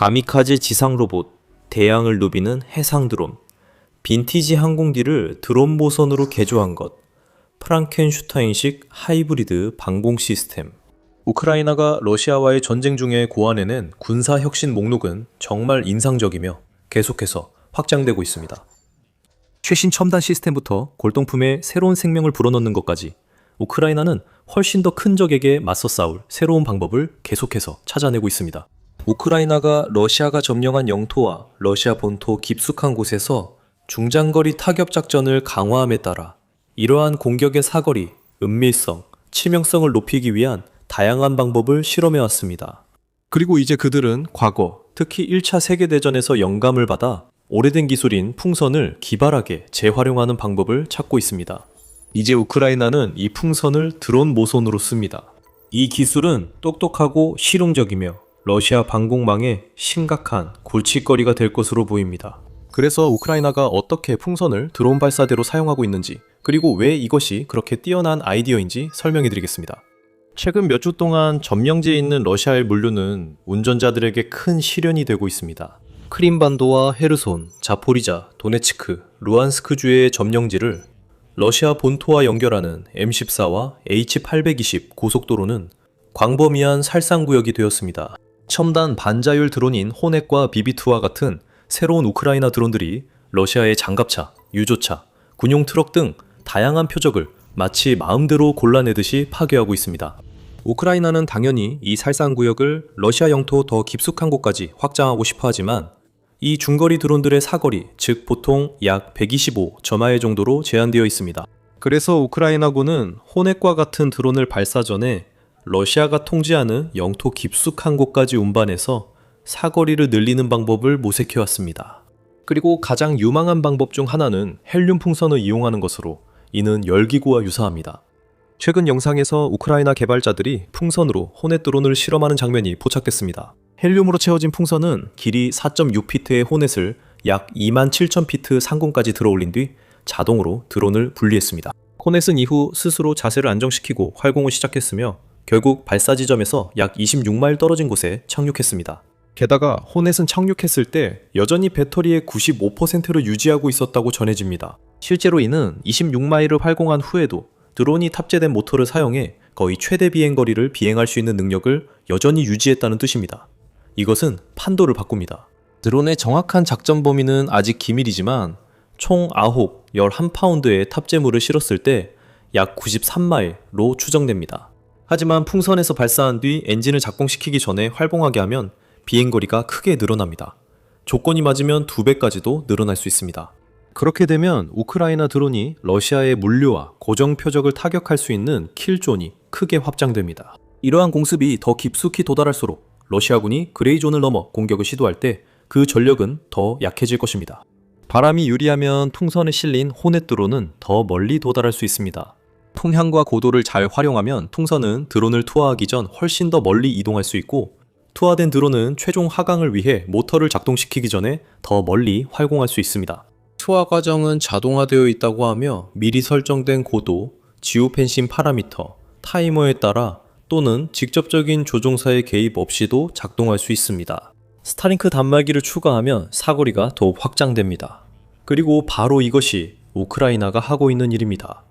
가미카제 지상 로봇, 대양을 누비는 해상 드론, 빈티지 항공기를 드론 모선으로 개조한 것, 프랑켄슈타인식 하이브리드 방공 시스템. 우크라이나가 러시아와의 전쟁 중에 고안해낸 군사 혁신 목록은 정말 인상적이며 계속해서 확장되고 있습니다. 최신 첨단 시스템부터 골동품에 새로운 생명을 불어넣는 것까지 우크라이나는 훨씬 더 큰 적에게 맞서 싸울 새로운 방법을 계속해서 찾아내고 있습니다. 우크라이나가 러시아가 점령한 영토와 러시아 본토 깊숙한 곳에서 중장거리 타격 작전을 강화함에 따라 이러한 공격의 사거리, 은밀성, 치명성을 높이기 위한 다양한 방법을 실험해왔습니다. 그리고 이제 그들은 과거, 특히 1차 세계대전에서 영감을 받아 오래된 기술인 풍선을 기발하게 재활용하는 방법을 찾고 있습니다. 이제 우크라이나는 이 풍선을 드론 모선으로 씁니다. 이 기술은 똑똑하고 실용적이며 러시아 방공망에 심각한 골칫거리가 될 것으로 보입니다. 그래서 우크라이나가 어떻게 풍선을 드론 발사대로 사용하고 있는지, 그리고 왜 이것이 그렇게 뛰어난 아이디어인지 설명해 드리겠습니다. 최근 몇 주 동안 점령지에 있는 러시아의 물류는 운전자들에게 큰 시련이 되고 있습니다. 크림반도와 헤르손, 자포리자, 도네츠크, 루안스크주의 점령지를 러시아 본토와 연결하는 M14와 H820 고속도로는 광범위한 살상구역이 되었습니다. 첨단 반자율 드론인 호넷과 BB2와 같은 새로운 우크라이나 드론들이 러시아의 장갑차, 유조차, 군용 트럭 등 다양한 표적을 마치 마음대로 골라내듯이 파괴하고 있습니다. 우크라이나는 당연히 이 살상구역을 러시아 영토 더 깊숙한 곳까지 확장하고 싶어 하지만 이 중거리 드론들의 사거리, 즉 보통 약 125점하의 정도로 제한되어 있습니다. 그래서 우크라이나군은 호넷과 같은 드론을 발사 전에 러시아가 통제하는 영토 깊숙한 곳까지 운반해서 사거리를 늘리는 방법을 모색해왔습니다. 그리고 가장 유망한 방법 중 하나는 헬륨 풍선을 이용하는 것으로, 이는 열기구와 유사합니다. 최근 영상에서 우크라이나 개발자들이 풍선으로 호넷 드론을 실험하는 장면이 포착됐습니다. 헬륨으로 채워진 풍선은 길이 4.6피트의 호넷을 약 27,000피트 상공까지 들어올린 뒤 자동으로 드론을 분리했습니다. 호넷은 이후 스스로 자세를 안정시키고 활공을 시작했으며 결국 발사 지점에서 약 26마일 떨어진 곳에 착륙했습니다. 게다가 호넷은 착륙했을 때 여전히 배터리의 95%를 유지하고 있었다고 전해집니다. 실제로 이는 26마일을 활공한 후에도 드론이 탑재된 모터를 사용해 거의 최대 비행거리를 비행할 수 있는 능력을 여전히 유지했다는 뜻입니다. 이것은 판도를 바꿉니다. 드론의 정확한 작전 범위는 아직 기밀이지만 총 11파운드의 탑재물을 실었을 때 약 93마일로 추정됩니다. 하지만 풍선에서 발사한 뒤 엔진을 작동시키기 전에 활봉하게 하면 비행거리가 크게 늘어납니다. 조건이 맞으면 2배까지도 늘어날 수 있습니다. 그렇게 되면 우크라이나 드론이 러시아의 물류와 고정 표적을 타격할 수 있는 킬존이 크게 확장됩니다. 이러한 공습이 더 깊숙이 도달할수록 러시아군이 그레이존을 넘어 공격을 시도할 때 그 전력은 더 약해질 것입니다. 바람이 유리하면 풍선에 실린 호넷 드론은 더 멀리 도달할 수 있습니다. 풍향과 고도를 잘 활용하면 풍선은 드론을 투하하기 전 훨씬 더 멀리 이동할 수 있고, 투하된 드론은 최종 하강을 위해 모터를 작동시키기 전에 더 멀리 활공할 수 있습니다. 투하 과정은 자동화되어 있다고 하며 미리 설정된 고도, 지오펜신 파라미터, 타이머에 따라 또는 직접적인 조종사의 개입 없이도 작동할 수 있습니다. 스타링크 단말기를 추가하면 사거리가 더욱 확장됩니다. 그리고 바로 이것이 우크라이나가 하고 있는 일입니다.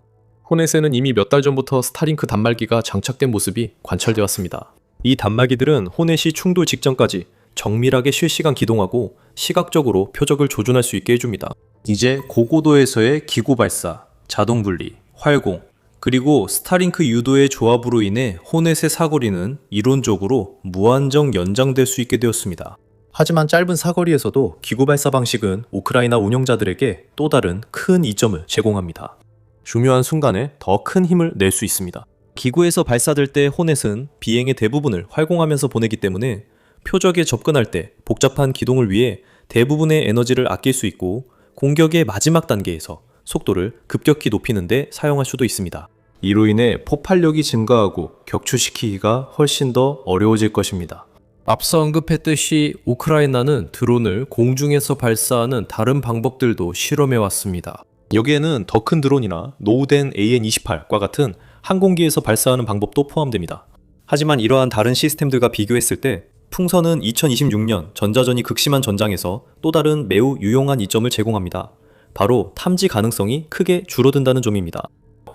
호넷에는 이미 몇 달 전부터 스타링크 단말기가 장착된 모습이 관찰되었습니다. 이 단말기들은 호넷이 충돌 직전까지 정밀하게 실시간 기동하고 시각적으로 표적을 조준할 수 있게 해줍니다. 이제 고고도에서의 기구 발사, 자동 분리, 활공, 그리고 스타링크 유도의 조합으로 인해 호넷의 사거리는 이론적으로 무한정 연장될 수 있게 되었습니다. 하지만 짧은 사거리에서도 기구 발사 방식은 우크라이나 운영자들에게 또 다른 큰 이점을 제공합니다. 중요한 순간에 더 큰 힘을 낼 수 있습니다. 기구에서 발사될 때 호넷은 비행의 대부분을 활공하면서 보내기 때문에 표적에 접근할 때 복잡한 기동을 위해 대부분의 에너지를 아낄 수 있고, 공격의 마지막 단계에서 속도를 급격히 높이는 데 사용할 수도 있습니다. 이로 인해 폭발력이 증가하고 격추시키기가 훨씬 더 어려워질 것입니다. 앞서 언급했듯이 우크라이나는 드론을 공중에서 발사하는 다른 방법들도 실험해왔습니다. 여기에는 더 큰 드론이나 노후된 AN-28과 같은 항공기에서 발사하는 방법도 포함됩니다. 하지만 이러한 다른 시스템들과 비교했을 때 풍선은 2026년 전자전이 극심한 전장에서 또 다른 매우 유용한 이점을 제공합니다. 바로 탐지 가능성이 크게 줄어든다는 점입니다.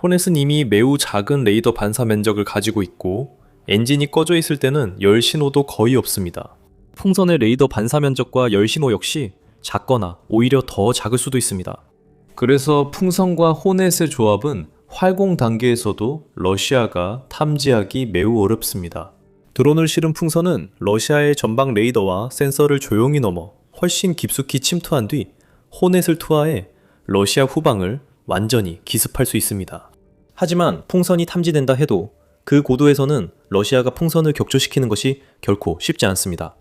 호넷은 이미 매우 작은 레이더 반사 면적을 가지고 있고 엔진이 꺼져 있을 때는 열 신호도 거의 없습니다. 풍선의 레이더 반사 면적과 열 신호 역시 작거나 오히려 더 작을 수도 있습니다. 그래서 풍선과 호넷의 조합은 활공 단계에서도 러시아가 탐지하기 매우 어렵습니다. 드론을 실은 풍선은 러시아의 전방 레이더와 센서를 조용히 넘어 훨씬 깊숙이 침투한 뒤 호넷을 투하해 러시아 후방을 완전히 기습할 수 있습니다. 하지만 풍선이 탐지된다 해도 그 고도에서는 러시아가 풍선을 격추시키는 것이 결코 쉽지 않습니다.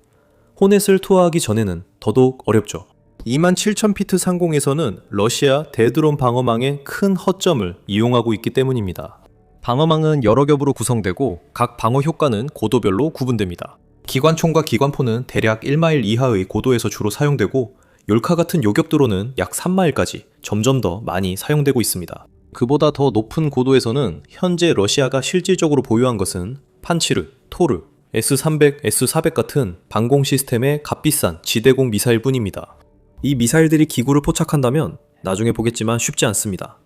호넷을 투하하기 전에는 더더욱 어렵죠. 27,000피트 상공에서는 러시아 대드론 방어망의 큰 허점을 이용하고 있기 때문입니다. 방어망은 여러 겹으로 구성되고 각 방어 효과는 고도별로 구분됩니다. 기관총과 기관포는 대략 1마일 이하의 고도에서 주로 사용되고 욜카 같은 요격 드론은 약 3마일까지 점점 더 많이 사용되고 있습니다. 그보다 더 높은 고도에서는 현재 러시아가 실질적으로 보유한 것은 판치르, 토르, S-300, S-400 같은 방공 시스템의 값비싼 지대공 미사일 뿐입니다. 이 미사일들이 기구를 포착한다면 나중에 보겠지만 쉽지 않습니다.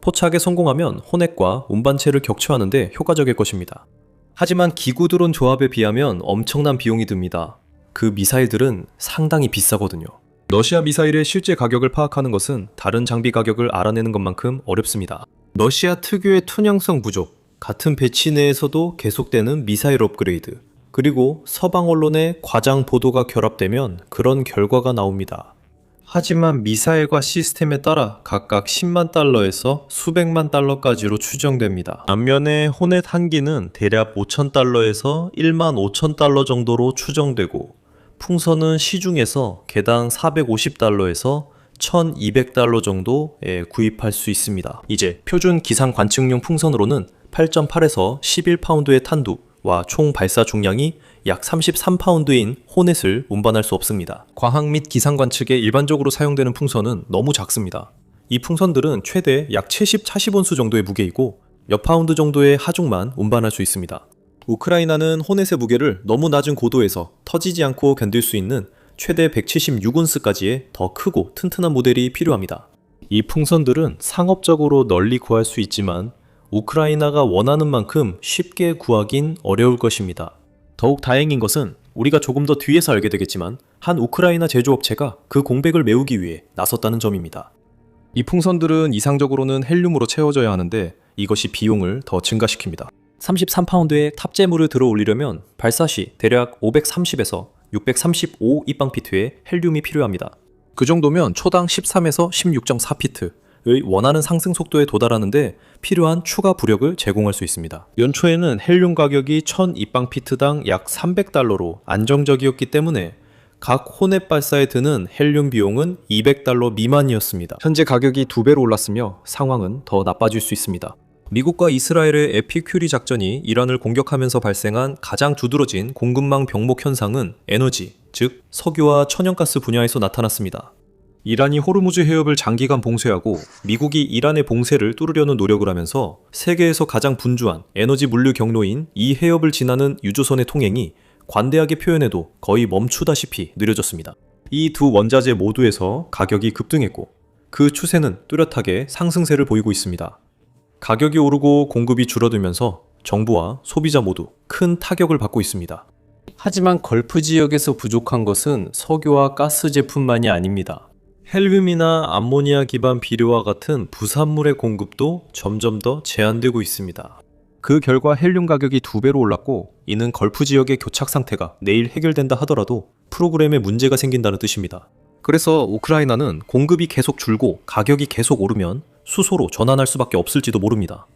포착에 성공하면 호넷과 운반체를 격추하는데 효과적일 것입니다. 하지만 기구 드론 조합에 비하면 엄청난 비용이 듭니다. 그 미사일들은 상당히 비싸거든요. 러시아 미사일의 실제 가격을 파악하는 것은 다른 장비 가격을 알아내는 것만큼 어렵습니다. 러시아 특유의 투명성 부족, 같은 배치 내에서도 계속되는 미사일 업그레이드, 그리고 서방 언론의 과장 보도가 결합되면 그런 결과가 나옵니다. 하지만 미사일과 시스템에 따라 각각 10만 달러에서 수백만 달러까지로 추정됩니다. 반면에 호넷 한 기는 대략 5천 달러에서 1만 5천 달러 정도로 추정되고 풍선은 시중에서 개당 450달러에서 1200달러 정도에 구입할 수 있습니다. 이제 표준 기상 관측용 풍선으로는 8.8에서 11파운드의 탄두와 총 발사 중량이 약 33파운드인 호넷을 운반할 수 없습니다. 광학 및 기상 관측에 일반적으로 사용되는 풍선은 너무 작습니다. 이 풍선들은 최대 약 70온스 정도의 무게이고 몇 파운드 정도의 하중만 운반할 수 있습니다. 우크라이나는 호넷의 무게를 너무 낮은 고도에서 터지지 않고 견딜 수 있는 최대 176온스까지의 더 크고 튼튼한 모델이 필요합니다. 이 풍선들은 상업적으로 널리 구할 수 있지만 우크라이나가 원하는 만큼 쉽게 구하긴 어려울 것입니다. 더욱 다행인 것은 우리가 조금 더 뒤에서 알게 되겠지만 한 우크라이나 제조업체가 그 공백을 메우기 위해 나섰다는 점입니다. 이 풍선들은 이상적으로는 헬륨으로 채워져야 하는데 이것이 비용을 더 증가시킵니다. 33파운드의 탑재물을 들어 올리려면 발사 시 대략 530에서 635 입방피트의 헬륨이 필요합니다. 그 정도면 초당 13에서 16.4피트의 원하는 상승 속도에 도달하는데 필요한 추가 부력을 제공할 수 있습니다. 연초에는 헬륨 가격이 1000 입방피트당 약 300달러로 안정적이었기 때문에 각 호넷 발사에 드는 헬륨 비용은 200달러 미만이었습니다. 현재 가격이 2배로 올랐으며 상황은 더 나빠질 수 있습니다. 미국과 이스라엘의 에피큐리 작전이 이란을 공격하면서 발생한 가장 두드러진 공급망 병목 현상은 에너지, 즉 석유와 천연가스 분야에서 나타났습니다. 이란이 호르무즈 해협을 장기간 봉쇄하고 미국이 이란의 봉쇄를 뚫으려는 노력을 하면서 세계에서 가장 분주한 에너지 물류 경로인 이 해협을 지나는 유조선의 통행이 관대하게 표현해도 거의 멈추다시피 느려졌습니다. 이 두 원자재 모두에서 가격이 급등했고 그 추세는 뚜렷하게 상승세를 보이고 있습니다. 가격이 오르고 공급이 줄어들면서 정부와 소비자 모두 큰 타격을 받고 있습니다. 하지만 걸프 지역에서 부족한 것은 석유와 가스 제품만이 아닙니다. 헬륨이나 암모니아 기반 비료와 같은 부산물의 공급도 점점 더 제한되고 있습니다. 그 결과 헬륨 가격이 2배로 올랐고 이는 걸프 지역의 교착 상태가 내일 해결된다 하더라도 프로그램에 문제가 생긴다는 뜻입니다. 그래서 우크라이나는 공급이 계속 줄고 가격이 계속 오르면 수소로 전환할 수밖에 없을지도 모릅니다.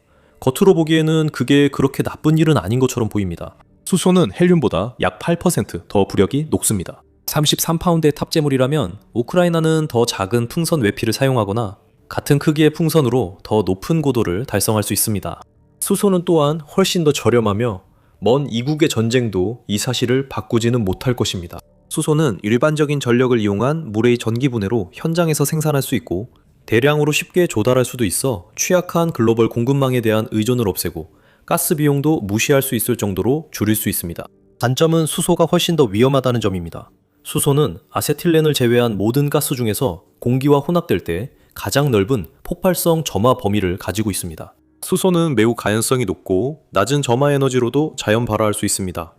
겉으로 보기에는 그게 그렇게 나쁜 일은 아닌 것처럼 보입니다. 수소는 헬륨보다 약 8% 더 부력이 높습니다. 33파운드의 탑재물이라면 우크라이나는 더 작은 풍선 외피를 사용하거나 같은 크기의 풍선으로 더 높은 고도를 달성할 수 있습니다. 수소는 또한 훨씬 더 저렴하며 먼 이국의 전쟁도 이 사실을 바꾸지는 못할 것입니다. 수소는 일반적인 전력을 이용한 물의 전기분해로 현장에서 생산할 수 있고 대량으로 쉽게 조달할 수도 있어 취약한 글로벌 공급망에 대한 의존을 없애고 가스 비용도 무시할 수 있을 정도로 줄일 수 있습니다. 단점은 수소가 훨씬 더 위험하다는 점입니다. 수소는 아세틸렌을 제외한 모든 가스 중에서 공기와 혼합될 때 가장 넓은 폭발성 점화 범위를 가지고 있습니다. 수소는 매우 가연성이 높고 낮은 점화 에너지로도 자연 발화할 수 있습니다.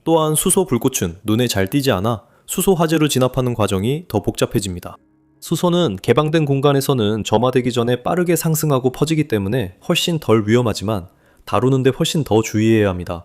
또한 수소 불꽃은 눈에 잘 띄지 않아 수소 화재를 진압하는 과정이 더 복잡해집니다. 수소는 개방된 공간에서는 점화되기 전에 빠르게 상승하고 퍼지기 때문에 훨씬 덜 위험하지만 다루는데 훨씬 더 주의해야 합니다.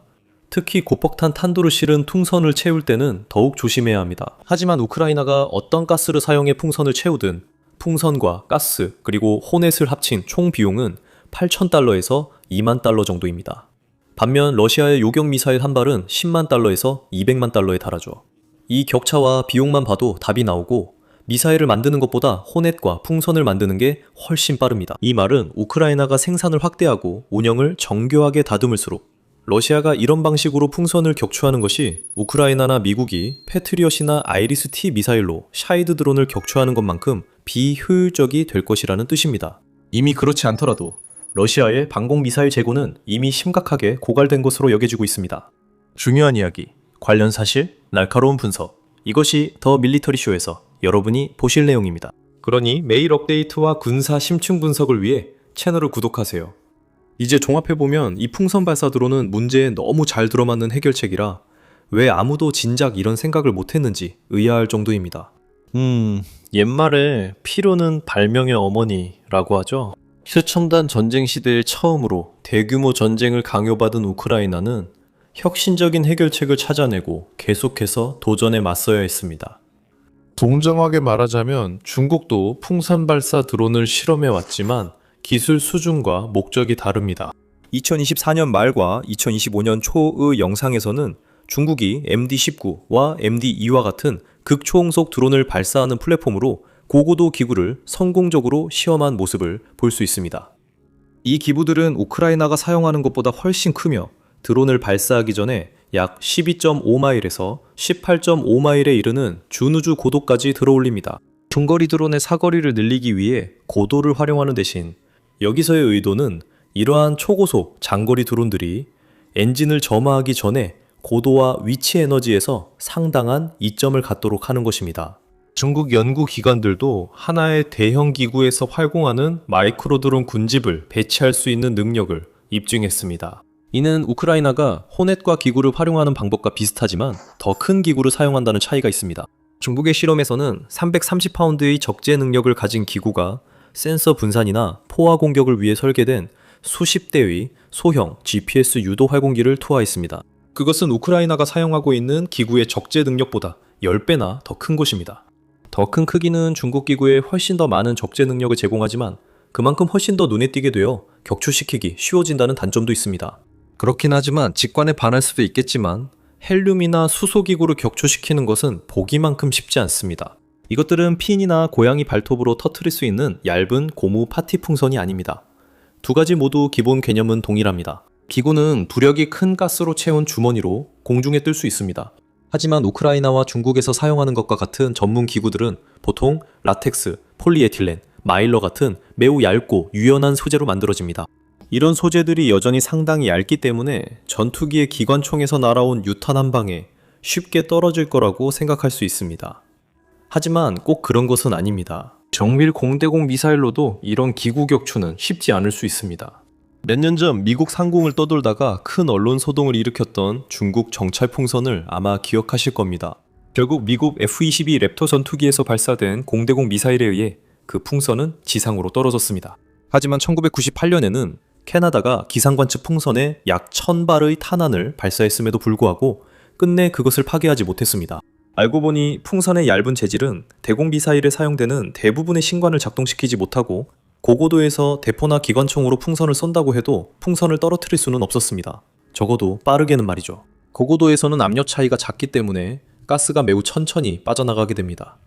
특히 고폭탄 탄두를 실은 풍선을 채울 때는 더욱 조심해야 합니다. 하지만 우크라이나가 어떤 가스를 사용해 풍선을 채우든 풍선과 가스 그리고 호넷을 합친 총 비용은 8,000달러에서 2만 달러 정도입니다. 반면 러시아의 요격 미사일 한 발은 10만 달러에서 200만 달러에 달하죠. 이 격차와 비용만 봐도 답이 나오고 미사일을 만드는 것보다 호넷과 풍선을 만드는 게 훨씬 빠릅니다. 이 말은 우크라이나가 생산을 확대하고 운영을 정교하게 다듬을수록 러시아가 이런 방식으로 풍선을 격추하는 것이 우크라이나나 미국이 패트리엇이나 아이리스-T 미사일로 샤이드 드론을 격추하는 것만큼 비효율적이 될 것이라는 뜻입니다. 이미 그렇지 않더라도 러시아의 방공 미사일 재고는 이미 심각하게 고갈된 것으로 여겨지고 있습니다. 중요한 이야기, 관련 사실, 날카로운 분석, 이것이 더 밀리터리 쇼에서 여러분이 보실 내용입니다. 그러니 매일 업데이트와 군사 심층 분석을 위해 채널을 구독하세요. 이제 종합해보면 이 풍선 발사 드론은 문제에 너무 잘 들어맞는 해결책이라 왜 아무도 진작 이런 생각을 못했는지 의아할 정도입니다. 옛말에 필요는 발명의 어머니라고 하죠. 최첨단 전쟁 시대에 처음으로 대규모 전쟁을 강요받은 우크라이나는 혁신적인 해결책을 찾아내고 계속해서 도전에 맞서야 했습니다. 동정하게 말하자면 중국도 풍선 발사 드론을 실험해 왔지만 기술 수준과 목적이 다릅니다. 2024년 말과 2025년 초의 영상에서는 중국이 MD-19와 MD-2와 같은 극초음속 드론을 발사하는 플랫폼으로 고고도 기구를 성공적으로 시험한 모습을 볼 수 있습니다. 이 기부들은 우크라이나가 사용하는 것보다 훨씬 크며 드론을 발사하기 전에 약 12.5마일에서 18.5마일에 이르는 준우주 고도까지 들어올립니다. 중거리 드론의 사거리를 늘리기 위해 고도를 활용하는 대신 여기서의 의도는 이러한 초고속 장거리 드론들이 엔진을 점화하기 전에 고도와 위치 에너지에서 상당한 이점을 갖도록 하는 것입니다. 중국 연구기관들도 하나의 대형 기구에서 활공하는 마이크로 드론 군집을 배치할 수 있는 능력을 입증했습니다. 이는 우크라이나가 호넷과 기구를 활용하는 방법과 비슷하지만 더 큰 기구를 사용한다는 차이가 있습니다. 중국의 실험에서는 330파운드의 적재 능력을 가진 기구가 센서 분산이나 포화 공격을 위해 설계된 수십 대의 소형 GPS 유도 활공기를 투하했습니다. 그것은 우크라이나가 사용하고 있는 기구의 적재 능력보다 10배나 더 큰 것입니다. 더 큰 크기는 중국 기구에 훨씬 더 많은 적재 능력을 제공하지만 그만큼 훨씬 더 눈에 띄게 되어 격추시키기 쉬워진다는 단점도 있습니다. 그렇긴 하지만 직관에 반할 수도 있겠지만 헬륨이나 수소기구를 격추시키는 것은 보기만큼 쉽지 않습니다. 이것들은 핀이나 고양이 발톱으로 터트릴 수 있는 얇은 고무 파티 풍선이 아닙니다. 두 가지 모두 기본 개념은 동일합니다. 기구는 부력이 큰 가스로 채운 주머니로 공중에 뜰 수 있습니다. 하지만 우크라이나와 중국에서 사용하는 것과 같은 전문 기구들은 보통 라텍스, 폴리에틸렌, 마일러 같은 매우 얇고 유연한 소재로 만들어집니다. 이런 소재들이 여전히 상당히 얇기 때문에 전투기의 기관총에서 날아온 유탄 한 방에 쉽게 떨어질 거라고 생각할 수 있습니다. 하지만 꼭 그런 것은 아닙니다. 정밀 공대공 미사일로도 이런 기구 격추는 쉽지 않을 수 있습니다. 몇 년 전 미국 상공을 떠돌다가 큰 언론 소동을 일으켰던 중국 정찰 풍선을 아마 기억하실 겁니다. 결국 미국 F-22 랩터 전투기에서 발사된 공대공 미사일에 의해 그 풍선은 지상으로 떨어졌습니다. 하지만 1998년에는 캐나다가 기상관측 풍선에 약 1000발의 탄환을 발사했음에도 불구하고 끝내 그것을 파괴하지 못했습니다. 알고 보니 풍선의 얇은 재질은 대공 미사일에 사용되는 대부분의 신관을 작동시키지 못하고 고고도에서 대포나 기관총으로 풍선을 쏜다고 해도 풍선을 떨어뜨릴 수는 없었습니다. 적어도 빠르게는 말이죠. 고고도에서는 압력 차이가 작기 때문에 가스가 매우 천천히 빠져나가게 됩니다.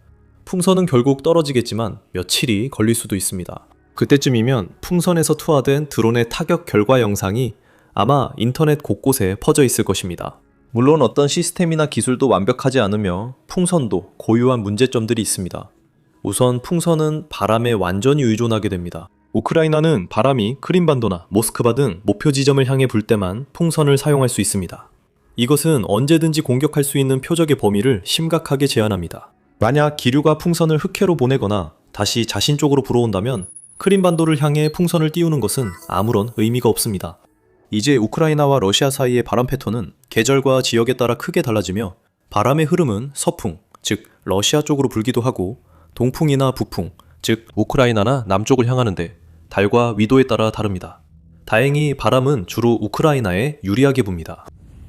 풍선은 결국 떨어지겠지만 며칠이 걸릴 수도 있습니다. 그때쯤이면 풍선에서 투하된 드론의 타격 결과 영상이 아마 인터넷 곳곳에 퍼져 있을 것입니다. 물론 어떤 시스템이나 기술도 완벽하지 않으며 풍선도 고유한 문제점들이 있습니다. 우선 풍선은 바람에 완전히 의존하게 됩니다. 우크라이나는 바람이 크림반도나 모스크바 등 목표 지점을 향해 불 때만 풍선을 사용할 수 있습니다. 이것은 언제든지 공격할 수 있는 표적의 범위를 심각하게 제한합니다. 만약 기류가 풍선을 흑해로 보내거나 다시 자신 쪽으로 불어온다면 크림반도를 향해 풍선을 띄우는 것은 아무런 의미가 없습니다. 이제 우크라이나와 러시아 사이의 바람 패턴은 계절과 지역에 따라 크게 달라지며 바람의 흐름은 서풍, 즉 러시아 쪽으로 불기도 하고 동풍이나 북풍, 즉 우크라이나나 남쪽을 향하는데 달과 위도에 따라 다릅니다. 다행히 바람은 주로 우크라이나에 유리하게 붑니다.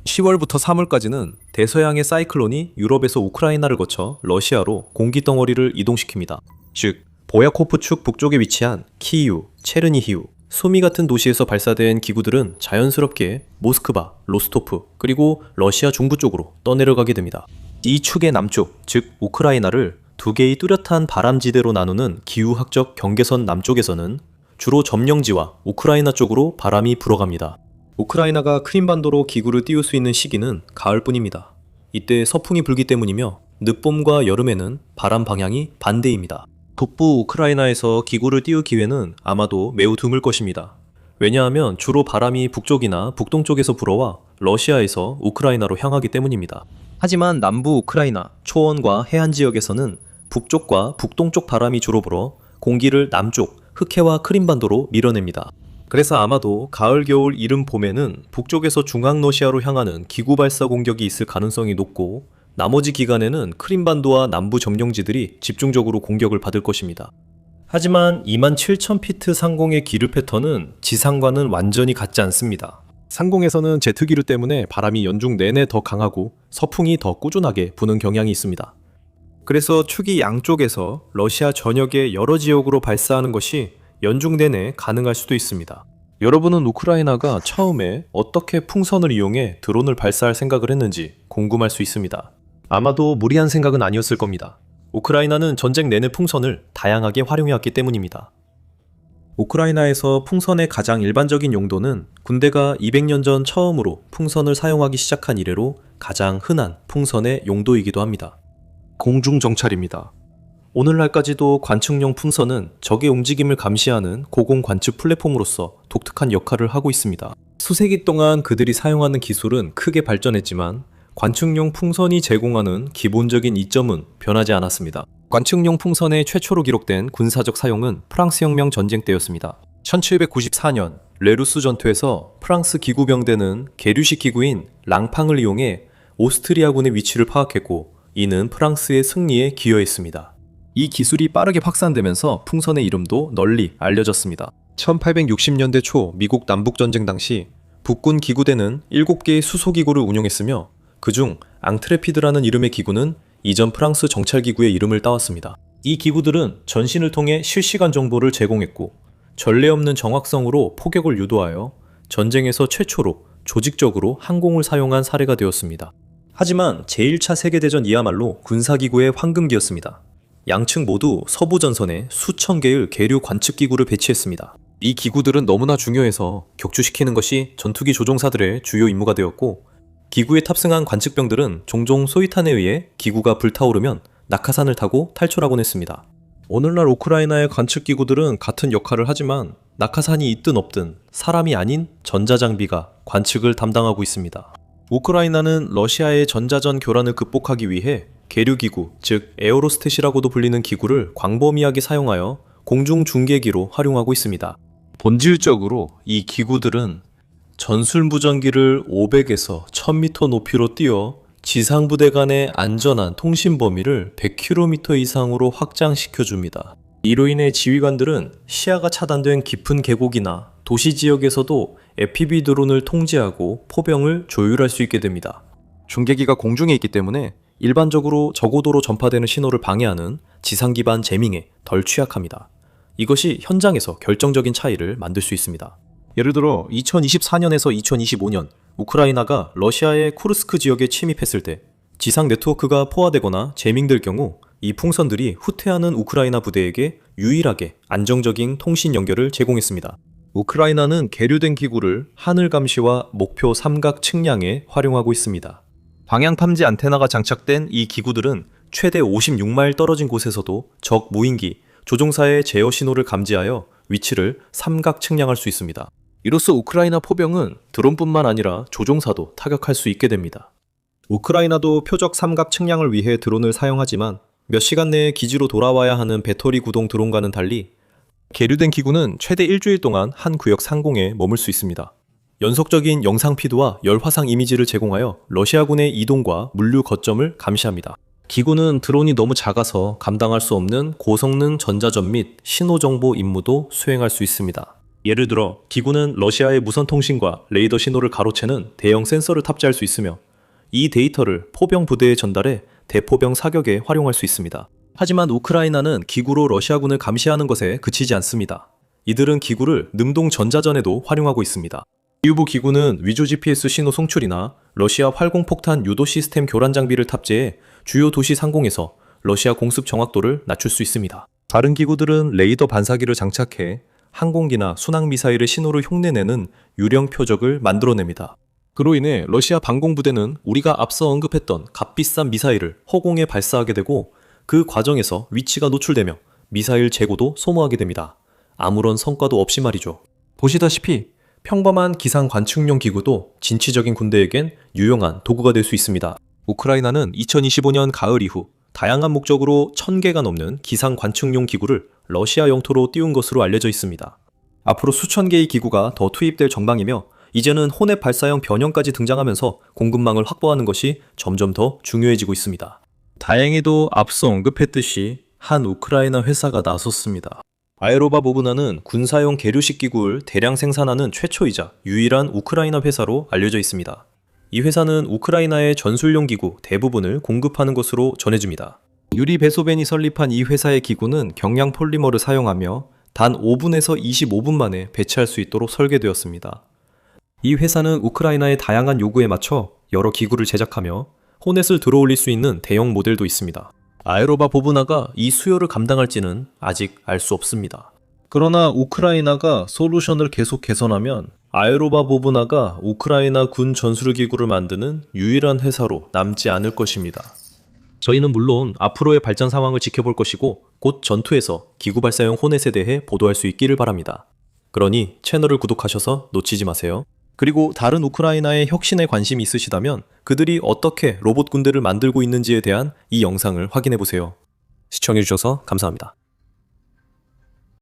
10월부터 3월까지는 대서양의 사이클론이 유럽에서 우크라이나를 거쳐 러시아로 공기덩어리를 이동시킵니다. 즉 보야코프축 북쪽에 위치한 키이우, 체르니히우, 수미 같은 도시에서 발사된 기구들은 자연스럽게 모스크바, 로스토프, 그리고 러시아 중부 쪽으로 떠내려가게 됩니다. 이 축의 남쪽, 즉 우크라이나를 두 개의 뚜렷한 바람지대로 나누는 기후학적 경계선 남쪽에서는 주로 점령지와 우크라이나 쪽으로 바람이 불어갑니다. 우크라이나가 크림반도로 기구를 띄울 수 있는 시기는 가을뿐입니다. 이때 서풍이 불기 때문이며 늦봄과 여름에는 바람 방향이 반대입니다. 북부 우크라이나에서 기구를 띄울 기회는 아마도 매우 드물 것입니다. 왜냐하면 주로 바람이 북쪽이나 북동쪽에서 불어와 러시아에서 우크라이나로 향하기 때문입니다. 하지만 남부 우크라이나, 초원과 해안 지역에서는 북쪽과 북동쪽 바람이 주로 불어 공기를 남쪽, 흑해와 크림반도로 밀어냅니다. 그래서 아마도 가을, 겨울, 이른 봄에는 북쪽에서 중앙 러시아로 향하는 기구 발사 공격이 있을 가능성이 높고 나머지 기간에는 크림반도와 남부 점령지들이 집중적으로 공격을 받을 것입니다. 하지만 27,000피트 상공의 기류 패턴은 지상과는 완전히 같지 않습니다. 상공에서는 제트기류 때문에 바람이 연중 내내 더 강하고 서풍이 더 꾸준하게 부는 경향이 있습니다. 그래서 축이 양쪽에서 러시아 전역의 여러 지역으로 발사하는 것이 연중 내내 가능할 수도 있습니다. 여러분은 우크라이나가 처음에 어떻게 풍선을 이용해 드론을 발사할 생각을 했는지 궁금할 수 있습니다. 아마도 무리한 생각은 아니었을 겁니다. 우크라이나는 전쟁 내내 풍선을 다양하게 활용해왔기 때문입니다. 우크라이나에서 풍선의 가장 일반적인 용도는 군대가 200년 전 처음으로 풍선을 사용하기 시작한 이래로 가장 흔한 풍선의 용도이기도 합니다. 공중정찰입니다. 오늘날까지도 관측용 풍선은 적의 움직임을 감시하는 고공 관측 플랫폼으로서 독특한 역할을 하고 있습니다. 수세기 동안 그들이 사용하는 기술은 크게 발전했지만 관측용 풍선이 제공하는 기본적인 이점은 변하지 않았습니다. 관측용 풍선의 최초로 기록된 군사적 사용은 프랑스 혁명 전쟁 때였습니다. 1794년 레루스 전투에서 프랑스 기구병대는 계류식 기구인 랑팡을 이용해 오스트리아군의 위치를 파악했고 이는 프랑스의 승리에 기여했습니다. 이 기술이 빠르게 확산되면서 풍선의 이름도 널리 알려졌습니다. 1860년대 초 미국 남북전쟁 당시 북군 기구대는 7개의 수소기구를 운용했으며 그중 앙트레피드라는 이름의 기구는 이전 프랑스 정찰기구의 이름을 따왔습니다. 이 기구들은 전신을 통해 실시간 정보를 제공했고 전례 없는 정확성으로 포격을 유도하여 전쟁에서 최초로 조직적으로 항공을 사용한 사례가 되었습니다. 하지만 제1차 세계대전 이야말로 군사기구의 황금기였습니다. 양측 모두 서부 전선에 수천 개의 계류 관측기구를 배치했습니다. 이 기구들은 너무나 중요해서 격추시키는 것이 전투기 조종사들의 주요 임무가 되었고 기구에 탑승한 관측병들은 종종 소위탄에 의해 기구가 불타오르면 낙하산을 타고 탈출하곤 했습니다. 오늘날 우크라이나의 관측기구들은 같은 역할을 하지만 낙하산이 있든 없든 사람이 아닌 전자장비가 관측을 담당하고 있습니다. 우크라이나는 러시아의 전자전 교란을 극복하기 위해 계류기구, 즉 에어로스탯이라고도 불리는 기구를 광범위하게 사용하여 공중중계기로 활용하고 있습니다. 본질적으로 이 기구들은 전술무전기를 500에서 1000m 높이로 띄워 지상부대 간의 안전한 통신 범위를 100km 이상으로 확장시켜줍니다. 이로 인해 지휘관들은 시야가 차단된 깊은 계곡이나 도시 지역에서도 FPV 드론을 통제하고 포병을 조율할 수 있게 됩니다. 중계기가 공중에 있기 때문에 일반적으로 저고도로 전파되는 신호를 방해하는 지상 기반 제밍에 덜 취약합니다. 이것이 현장에서 결정적인 차이를 만들 수 있습니다. 예를 들어 2024년에서 2025년 우크라이나가 러시아의 쿠르스크 지역에 침입했을 때 지상 네트워크가 포화되거나 제밍될 경우 이 풍선들이 후퇴하는 우크라이나 부대에게 유일하게 안정적인 통신 연결을 제공했습니다. 우크라이나는 계류된 기구를 하늘 감시와 목표 삼각 측량에 활용하고 있습니다. 방향 탐지 안테나가 장착된 이 기구들은 최대 56마일 떨어진 곳에서도 적 무인기, 조종사의 제어 신호를 감지하여 위치를 삼각 측량할 수 있습니다. 이로써 우크라이나 포병은 드론뿐만 아니라 조종사도 타격할 수 있게 됩니다. 우크라이나도 표적 삼각 측량을 위해 드론을 사용하지만 몇 시간 내에 기지로 돌아와야 하는 배터리 구동 드론과는 달리 계류된 기구는 최대 일주일 동안 한 구역 상공에 머물 수 있습니다. 연속적인 영상 피드와 열 화상 이미지를 제공하여 러시아군의 이동과 물류 거점을 감시합니다. 기구는 드론이 너무 작아서 감당할 수 없는 고성능 전자전 및 신호정보 임무도 수행할 수 있습니다. 예를 들어 기구는 러시아의 무선 통신과 레이더 신호를 가로채는 대형 센서를 탑재할 수 있으며 이 데이터를 포병 부대에 전달해 대포병 사격에 활용할 수 있습니다. 하지만 우크라이나는 기구로 러시아군을 감시하는 것에 그치지 않습니다. 이들은 기구를 능동 전자전에도 활용하고 있습니다. 이후부 기구는 위조 GPS 신호 송출이나 러시아 활공폭탄 유도 시스템 교란 장비를 탑재해 주요 도시 상공에서 러시아 공습 정확도를 낮출 수 있습니다. 다른 기구들은 레이더 반사기를 장착해 항공기나 순항 미사일의 신호를 흉내내는 유령 표적을 만들어냅니다. 그로 인해 러시아 방공부대는 우리가 앞서 언급했던 값비싼 미사일을 허공에 발사하게 되고 그 과정에서 위치가 노출되며 미사일 재고도 소모하게 됩니다. 아무런 성과도 없이 말이죠. 보시다시피 평범한 기상 관측용 기구도 진취적인 군대에겐 유용한 도구가 될 수 있습니다. 우크라이나는 2025년 가을 이후 다양한 목적으로 1000개가 넘는 기상 관측용 기구를 러시아 영토로 띄운 것으로 알려져 있습니다. 앞으로 수천 개의 기구가 더 투입될 전망이며 이제는 혼합 발사형 변형까지 등장하면서 공급망을 확보하는 것이 점점 더 중요해지고 있습니다. 다행히도 앞서 언급했듯이 한 우크라이나 회사가 나섰습니다. 아에로바 보브나는 군사용 계류식 기구를 대량 생산하는 최초이자 유일한 우크라이나 회사로 알려져 있습니다. 이 회사는 우크라이나의 전술용 기구 대부분을 공급하는 것으로 전해집니다. 유리 베소벤이 설립한 이 회사의 기구는 경량 폴리머를 사용하며 단 5분에서 25분 만에 배치할 수 있도록 설계되었습니다. 이 회사는 우크라이나의 다양한 요구에 맞춰 여러 기구를 제작하며 호넷을 들어올릴 수 있는 대형 모델도 있습니다. 아에로바 보브나가 이 수요를 감당할지는 아직 알 수 없습니다. 그러나 우크라이나가 솔루션을 계속 개선하면 아에로바 보브나가 우크라이나 군 전술기구를 만드는 유일한 회사로 남지 않을 것입니다. 저희는 물론 앞으로의 발전 상황을 지켜볼 것이고 곧 전투에서 기구 발사용 호넷에 대해 보도할 수 있기를 바랍니다. 그러니 채널을 구독하셔서 놓치지 마세요. 그리고 다른 우크라이나의 혁신에 관심이 있으시다면 그들이 어떻게 로봇 군대를 만들고 있는지에 대한 이 영상을 확인해보세요. 시청해주셔서 감사합니다.